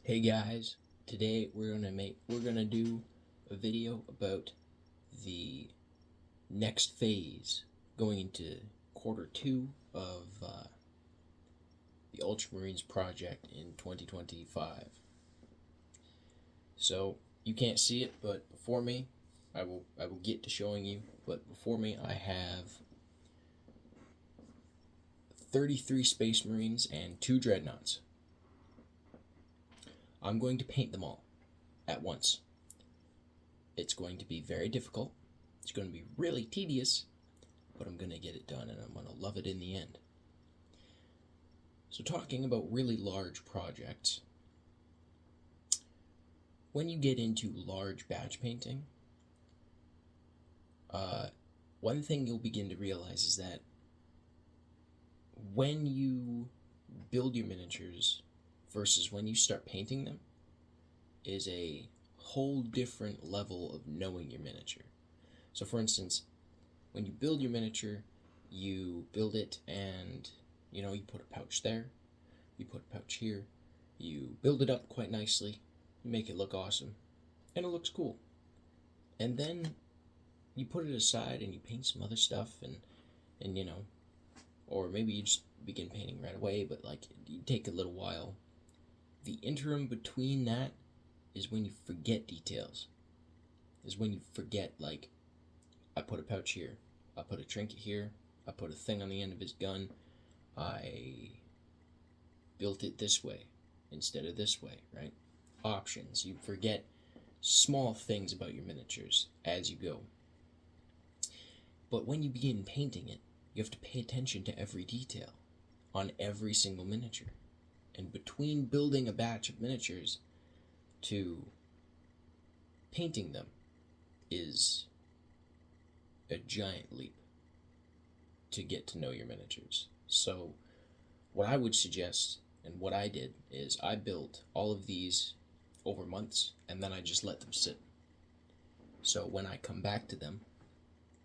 Hey guys, today we're gonna do a video about the next phase going into quarter 2 of the Ultramarines project in 2025. So you can't see it, but before me, I will get to showing you. But before me, I have 33 Space Marines and 2 Dreadnoughts. I'm going to paint them all at once. It's going to be very difficult. It's going to be really tedious, but I'm going to get it done and I'm going to love it in the end. So talking about really large projects, when you get into large batch painting, one thing you'll begin to realize is that when you build your miniatures versus when you start painting them is a whole different level of knowing your miniature. So for instance, when you build your miniature, you build it and you put a pouch there, you put a pouch here, you build it up quite nicely, you make it look awesome, and it looks cool. And then you put it aside and you paint some other stuff and or maybe you just begin painting right away, but you take a little while. The interim between that is when you forget details. Is when you forget, I put a pouch here, I put a trinket here, I put a thing on the end of his gun, I built it this way instead of this way, right? Options. You forget small things about your miniatures as you go. But when you begin painting it, you have to pay attention to every detail on every single miniature. And between building a batch of miniatures to painting them is a giant leap to get to know your miniatures. So what I would suggest and what I did is I built all of these over months and then I just let them sit. So when I come back to them,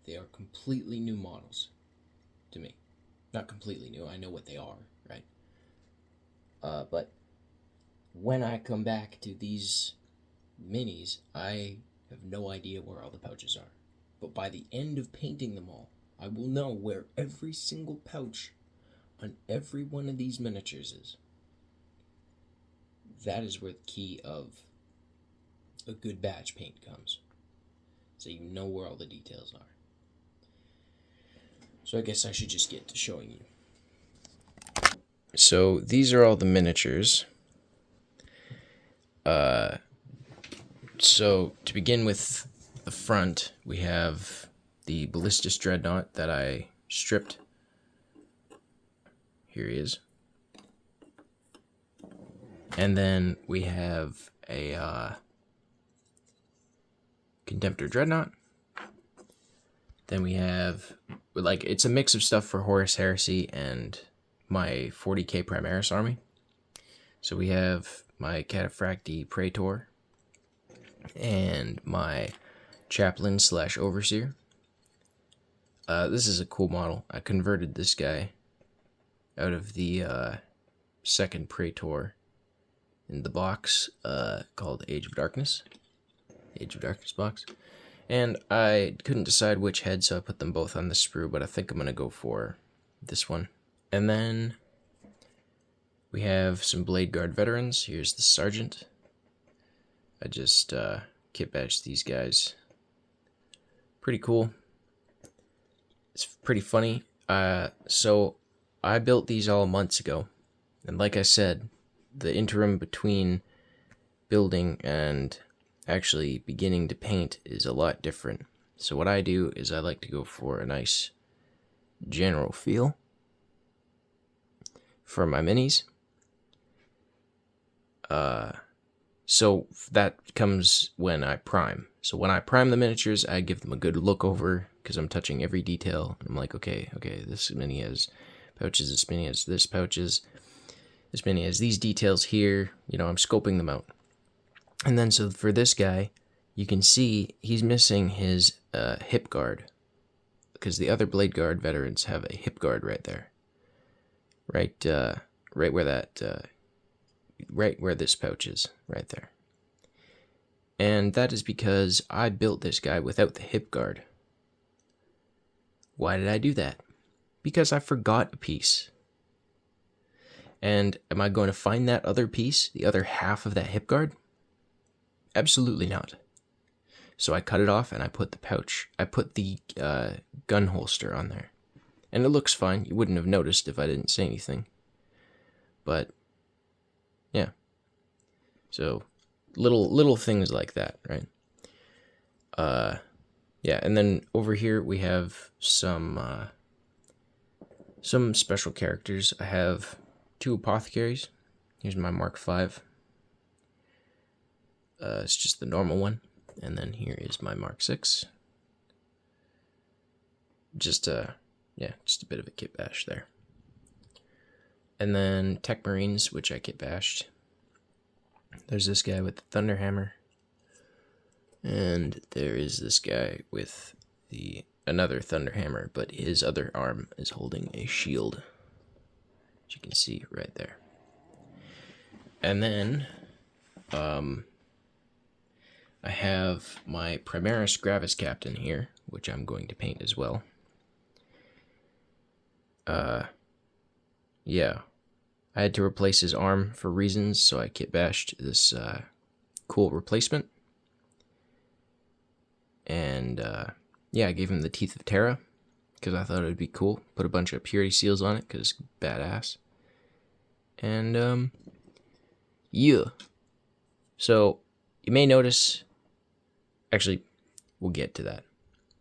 they are completely new models to me. Not completely new, I know what they are, right? But when I come back to these minis, I have no idea where all the pouches are. But by the end of painting them all, I will know where every single pouch on every one of these miniatures is. That is where the key of a good batch paint comes. So you know where all the details are. So I guess I should just get to showing you. So these are all the miniatures. So to begin with the front, we have the Ballistus Dreadnought that I stripped. Here he is. And then we have a Contemptor Dreadnought. Then we have, it's a mix of stuff for Horus Heresy and my 40k Primaris army. So we have my Cataphracti Praetor and my Chaplain / Overseer. This is a cool model. I converted this guy out of the second Praetor in the box called Age of Darkness box. And I couldn't decide which head, so I put them both on the sprue, but I think I'm going to go for this one. And then we have some Blade Guard veterans. Here's the Sergeant. I just kit badged these guys. Pretty cool. It's pretty funny. So I built these all months ago. And like I said, the interim between building and actually beginning to paint is a lot different. So what I do is I like to go for a nice general feel for my minis. So that comes when I prime. So when I prime the miniatures, I give them a good look over because I'm touching every detail. I'm like, okay, this mini has pouches, this mini has this pouches, this mini has these details here. I'm scoping them out. And then so for this guy, you can see he's missing his hip guard because the other Blade Guard veterans have a hip guard right there. Right where that right where this pouch is, right there. And that is because I built this guy without the hip guard. Why did I do that? Because I forgot a piece. And am I going to find that other piece, the other half of that hip guard? Absolutely not. So I cut it off and I put the gun holster on there. And it looks fine. You wouldn't have noticed if I didn't say anything. But, yeah. So, little things like that, right? Yeah, and then over here we have some special characters. I have 2 apothecaries. Here's my Mark V. It's just the normal one. And then here is my Mark VI. Just a bit of a kit bash there. And then Tech Marines, which I kit bashed. There's this guy with the Thunder Hammer. And there is this guy with another Thunder Hammer, but his other arm is holding a shield, as you can see right there. And then I have my Primaris Gravis Captain here, which I'm going to paint as well. Yeah, I had to replace his arm for reasons, so I kit bashed this cool replacement. And yeah, I gave him the Teeth of Terra because I thought it would be cool. Put a bunch of purity seals on it because badass. And yeah. So you may notice, actually, we'll get to that.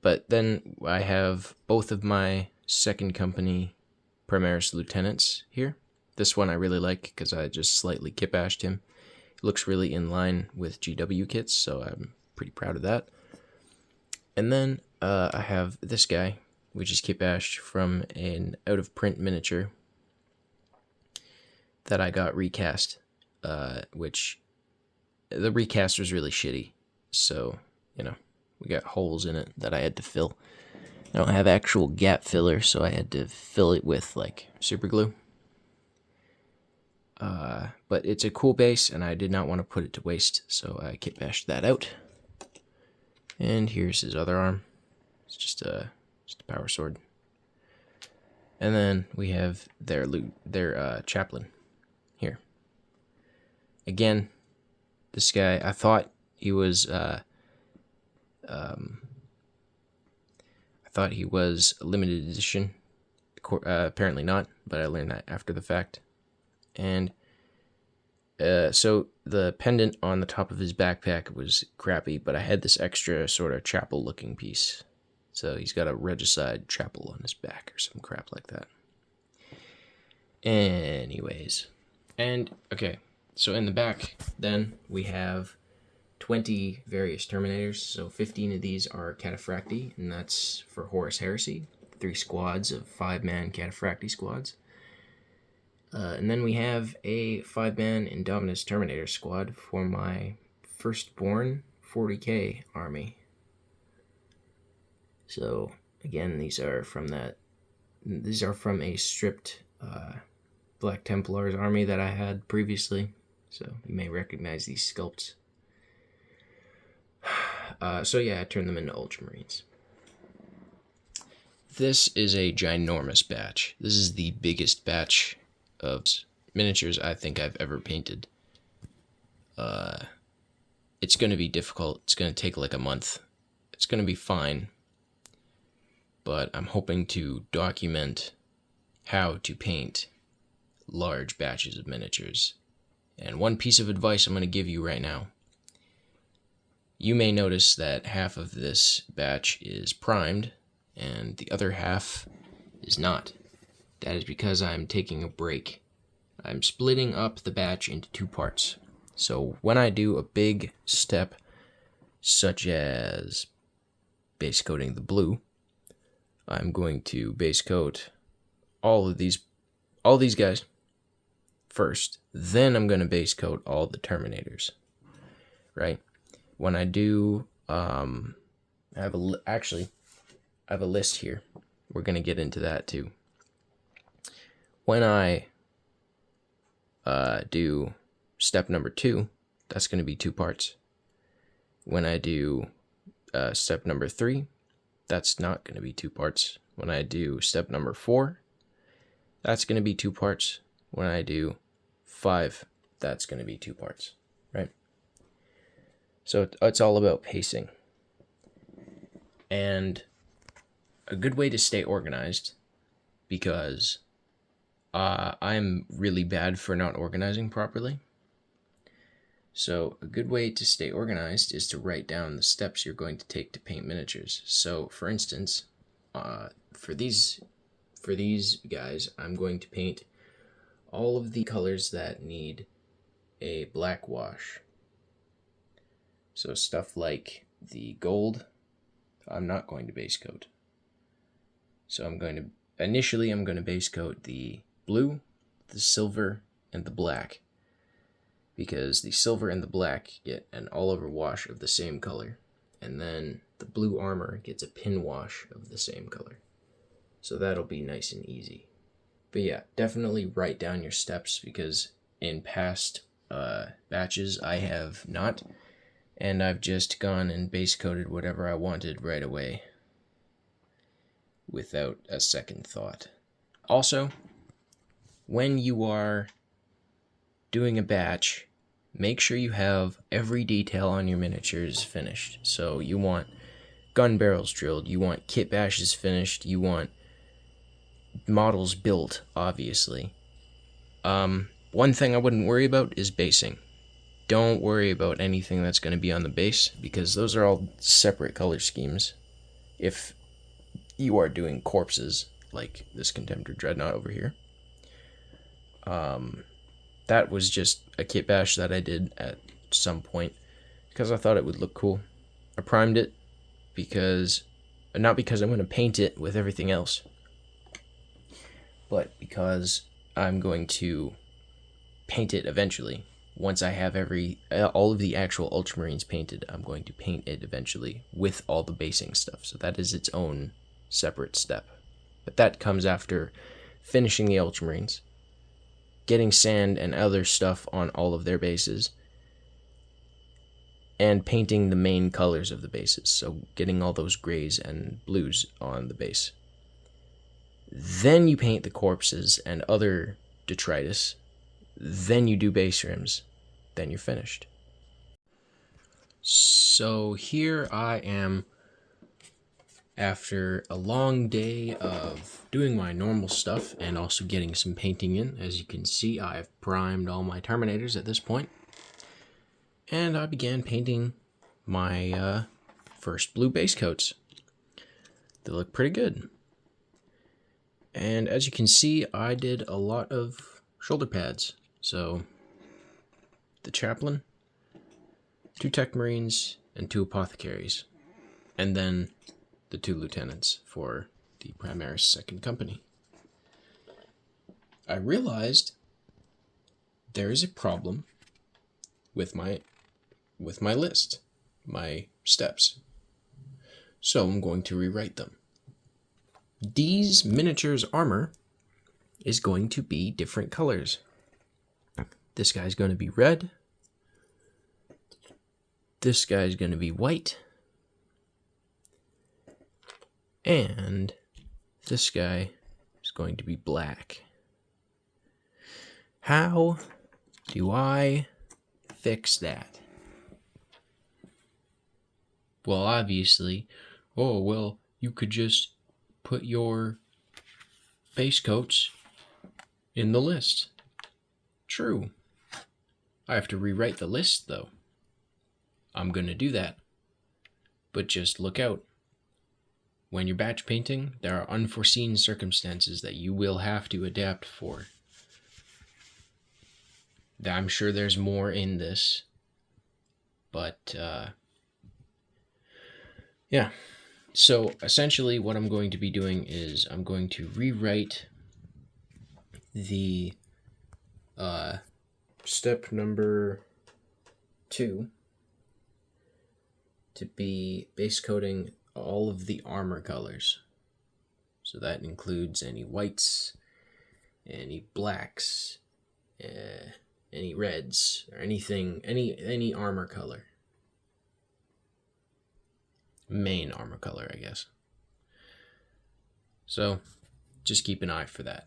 But then I have both of my second company Primaris Lieutenants here. This one I really like because I just slightly kit bashed him. It looks really in line with GW kits, so I'm pretty proud of that. And then I have this guy, which is kit bashed from an out-of-print miniature that I got recast, which the recast was really shitty. So, we got holes in it that I had to fill. I don't have actual gap filler, so I had to fill it with, super glue. But it's a cool base, and I did not want to put it to waste, so I kit bashed that out. And here's his other arm. It's just a power sword. And then we have their chaplain here. Again, this guy, I thought he was a limited edition. Apparently not, but I learned that after the fact. And so the pendant on the top of his backpack was crappy, but I had this extra sort of chapel looking piece. So he's got a regicide chapel on his back or some crap like that. Anyways. And, okay, so in the back, then, we have 20 various Terminators. So 15 of these are Cataphracti, and that's for Horus Heresy. 3 squads of 5-man Cataphracti squads. And then we have a 5-man Indominus Terminator squad for my firstborn 40k army. So, again, these are from a stripped Black Templars army that I had previously. So, you may recognize these sculpts. So yeah, I turned them into Ultramarines. This is a ginormous batch. This is the biggest batch of miniatures I think I've ever painted. It's going to be difficult. It's going to take like a month. It's going to be fine. But I'm hoping to document how to paint large batches of miniatures. And one piece of advice I'm going to give you right now. You may notice that half of this batch is primed and the other half is not. That is because I'm taking a break. I'm splitting up the batch into 2 parts. So when I do a big step, such as base coating the blue, I'm going to base coat all these guys first. Then I'm going to base coat all the Terminators, right? When I do, I have a list here. We're going to get into that too. When I do step number 2, that's going to be 2 parts. When I do step number 3, that's not going to be 2 parts. When I do step number 4, that's going to be 2 parts. When I do 5, that's going to be 2 parts, right? So it's all about pacing. And a good way to stay organized, because I'm really bad for not organizing properly. So a good way to stay organized is to write down the steps you're going to take to paint miniatures. So for instance, for these guys, I'm going to paint all of the colors that need a black wash. So stuff like the gold, I'm not going to base coat. So initially I'm going to base coat the blue, the silver, and the black, because the silver and the black get an all-over wash of the same color, and then the blue armor gets a pin wash of the same color. So that'll be nice and easy. But yeah, definitely write down your steps, because in past batches I have not, and I've just gone and base coated whatever I wanted right away without a second thought. Also, when you are doing a batch, make sure you have every detail on your miniatures finished. So you want gun barrels drilled, you want kit bashes finished, you want models built, obviously. One thing I wouldn't worry about is basing. Don't worry about anything that's going to be on the base, because those are all separate color schemes. If you are doing corpses, like this Contemptor Dreadnought over here, that was just a kit bash that I did at some point because I thought it would look cool. I primed it not because I'm going to paint it with everything else, but because I'm going to paint it eventually. Once I have all of the actual Ultramarines painted, I'm going to paint it eventually with all the basing stuff. So that is its own separate step. But that comes after finishing the Ultramarines, getting sand and other stuff on all of their bases, and painting the main colors of the bases. So getting all those grays and blues on the base. Then you paint the corpses and other detritus. Then you do base rims. Then you're finished. So here I am after a long day of doing my normal stuff and also getting some painting in. As you can see, I've primed all my Terminators at this point. And I began painting my first blue base coats. They look pretty good. And as you can see, I did a lot of shoulder pads. So the Chaplain, 2 Tech Marines, and 2 Apothecaries. And then the 2 Lieutenants for the Primaris 2nd Company. I realized there is a problem with my list, my steps. So I'm going to rewrite them. These miniatures armor is going to be different colors. This guy's going to be red. This guy's going to be white. And this guy is going to be black. How do I fix that? Well, obviously, you could just put your base coats in the list. True. I have to rewrite the list, though. I'm going to do that. But just look out. When you're batch painting, there are unforeseen circumstances that you will have to adapt for. I'm sure there's more in this, but yeah. So essentially what I'm going to be doing is I'm going to rewrite the step number 2 to be base coating all of the armor colors. So that includes any whites, any blacks, any reds, or anything, any armor color. Main armor color, I guess. So just keep an eye for that.